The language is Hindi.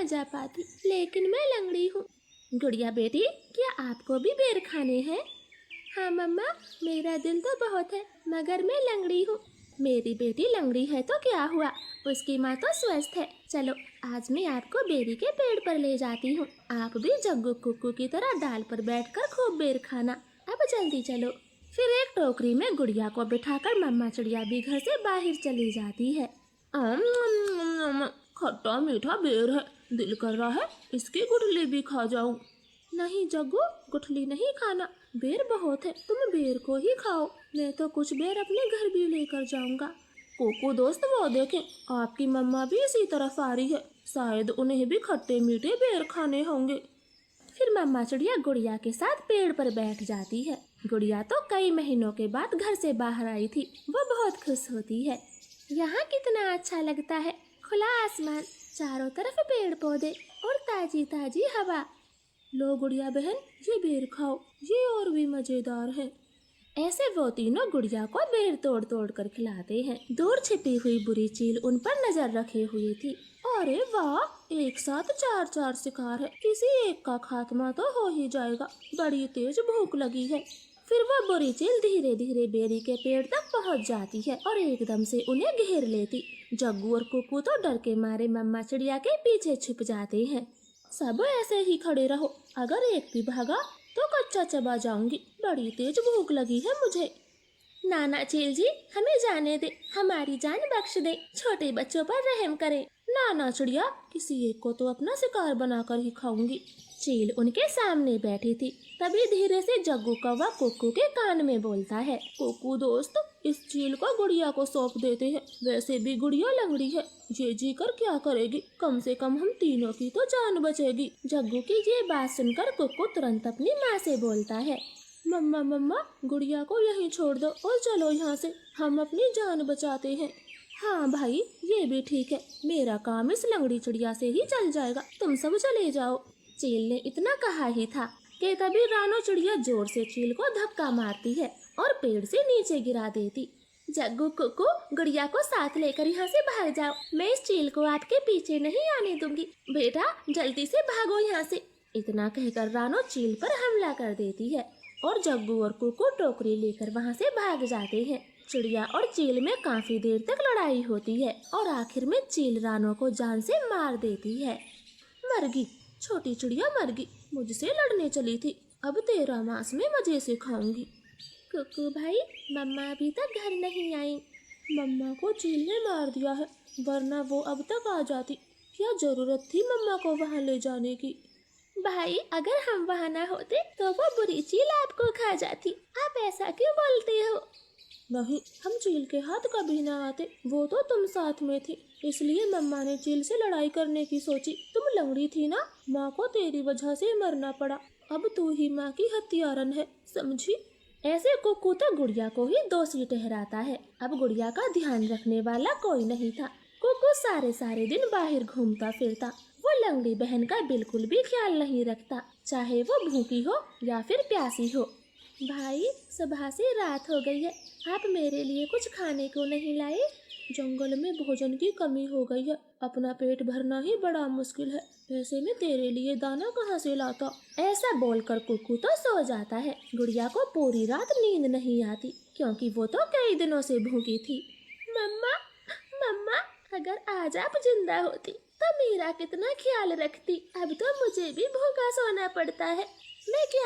जा पाती, लेकिन मैं लंगड़ी हूँ। गुड़िया बेटी, क्या आपको भी बेर खाने हैं? हाँ मम्मा, मेरा दिल तो बहुत है, मगर मैं लंगड़ी हूँ। मेरी बेटी लंगड़ी है तो क्या हुआ, उसकी माँ तो स्वस्थ है। चलो आज मैं आपको बेरी के पेड़ पर ले जाती हूँ। आप भी जग्गू कुक्कू की तरह डाल पर बैठकर खूब बेर खाना। अब जल्दी चलो। फिर एक टोकरी में गुड़िया को बिठाकर मम्मा चिड़िया भी घर से बाहर चली जाती है। खट्टा मीठा बेर है, दिल कर रहा है इसकी गुठली भी खा जाऊं। नहीं जग्गू, गुठली नहीं खाना, बेर बहुत है, तुम बेर को ही खाओ। मैं तो कुछ बेर अपने घर भी लेकर जाऊंगा। कोको दोस्त, वो देखें, आपकी मम्मा भी इसी तरफ आ रही है, शायद उन्हें भी खट्टे मीठे बेर खाने होंगे। फिर मम्मा चिड़िया गुड़िया के साथ पेड़ पर बैठ जाती है। गुड़िया तो कई महीनों के बाद घर से बाहर आई थी, वो बहुत खुश होती है। यहाँ कितना अच्छा लगता है, खुला आसमान, चारों तरफ पेड़ पौधे और ताजी ताजी हवा। लो गुड़िया बहन, ये बेर खाओ, ये और भी मजेदार है। ऐसे वो तीनों गुड़िया को बेर तोड़ तोड़ कर खिलाते हैं। दूर छिपी हुई बुरी चील उन पर नजर रखे हुए थी। अरे वाह, एक साथ चार चार शिकार है, किसी एक का खात्मा तो हो ही जाएगा, बड़ी तेज भूख लगी है। फिर वो बुरी चील धीरे धीरे बेरी के पेड़ तक पहुंच जाती है और एकदम से उन्हें घेर लेती। जग्गू और कुक्कू तो डर के मारे मम्मा चिड़िया के पीछे छिप जाते हैं। सब ऐसे ही खड़े रहो, अगर एक भी भागा तो कच्चा चबा जाऊंगी, बड़ी तेज भूख लगी है मुझे। नाना चील जी, हमें जाने दे, हमारी जान बख्श दे, छोटे बच्चों पर रहम करें। नाना चिड़िया, किसी एक को तो अपना शिकार बनाकर ही खाऊंगी। चील उनके सामने बैठी थी। तभी धीरे से जग्गू कौवा कुक्कू के कान में बोलता है, कुक्कू दोस्त, इस चील को गुड़िया को सौंप देते हैं, वैसे भी गुड़िया लंगड़ी है, ये जी कर क्या करेगी, कम से कम हम तीनों की तो जान बचेगी। जग्गू की ये बात सुनकर कुक्कू तुरंत अपनी माँ से बोलता है, मम्मा मम्मा, गुड़िया को यहीं छोड़ दो और चलो यहाँ से, हम अपनी जान बचाते हैं। हाँ भाई, ये भी ठीक है, मेरा काम इस लंगड़ी चिड़िया से ही चल जाएगा, तुम सब चले जाओ। चील ने इतना कहा ही था कि तभी रानो चिड़िया जोर से चील को धक्का मारती है और पेड़ से नीचे गिरा देती। जग्गू कुक्कू, गुड़िया को साथ लेकर यहाँ से भाग जाओ, मैं इस चील को आपके पीछे नहीं आने दूंगी, बेटा जल्दी से भागो यहाँ से। इतना कहकर रानो चील पर हमला कर देती है और जग्गू और कुक्कू टोकरी लेकर वहाँ से भाग जाते हैं। चिड़िया और चील में काफी देर तक लड़ाई होती है और आखिर में चील रानो को जान से मार देती है। मरगी, छोटी चिड़िया मरगी, मुझसे लड़ने चली थी, अब तेरा मांस में मजे से खाऊंगी। कुक्कू भाई, मम्मा अभी तक घर नहीं आई। मम्मा को चील ने मार दिया है, वरना वो अब तक आ जाती, क्या जरूरत थी मम्मा को वहाँ ले जाने की। भाई, अगर हम वहाँ ना होते तो वो बुरी चील आपको खा जाती, आप ऐसा क्यों बोलते हो? नहीं, हम चील के हाथ कभी ना आते, वो तो तुम साथ में थी, इसलिए मम्मा ने चील से लड़ाई करने की सोची। तुम लंगड़ी थी ना, माँ को तेरी वजह से मरना पड़ा, अब तू ही माँ की हत्यारन है, समझी? ऐसे कुक्कू तो गुड़िया को ही दोषी ठहराता है। अब गुड़िया का ध्यान रखने वाला कोई नहीं था। कुक्कू सारे सारे दिन बाहर घूमता फिरता, वो लंगड़ी बहन का बिल्कुल भी ख्याल नहीं रखता, चाहे वो भूखी हो या फिर प्यासी हो। भाई, सुबह से रात हो गई है, आप मेरे लिए कुछ खाने को नहीं लाए? जंगल में भोजन की कमी हो गई है, अपना पेट भरना ही बड़ा मुश्किल है, ऐसे में तेरे लिए दाना कहाँ से लाता? ऐसा बोलकर कुक्कू तो सो जाता है। गुड़िया को पूरी रात नींद नहीं आती, क्योंकि वो तो कई दिनों से भूखी थी। मम्मा मम्मा, अगर आज आप जिंदा होती तो मेरा कितना ख्याल रखती, अब तो मुझे भी भूखा सोना पड़ता है, मैं क्या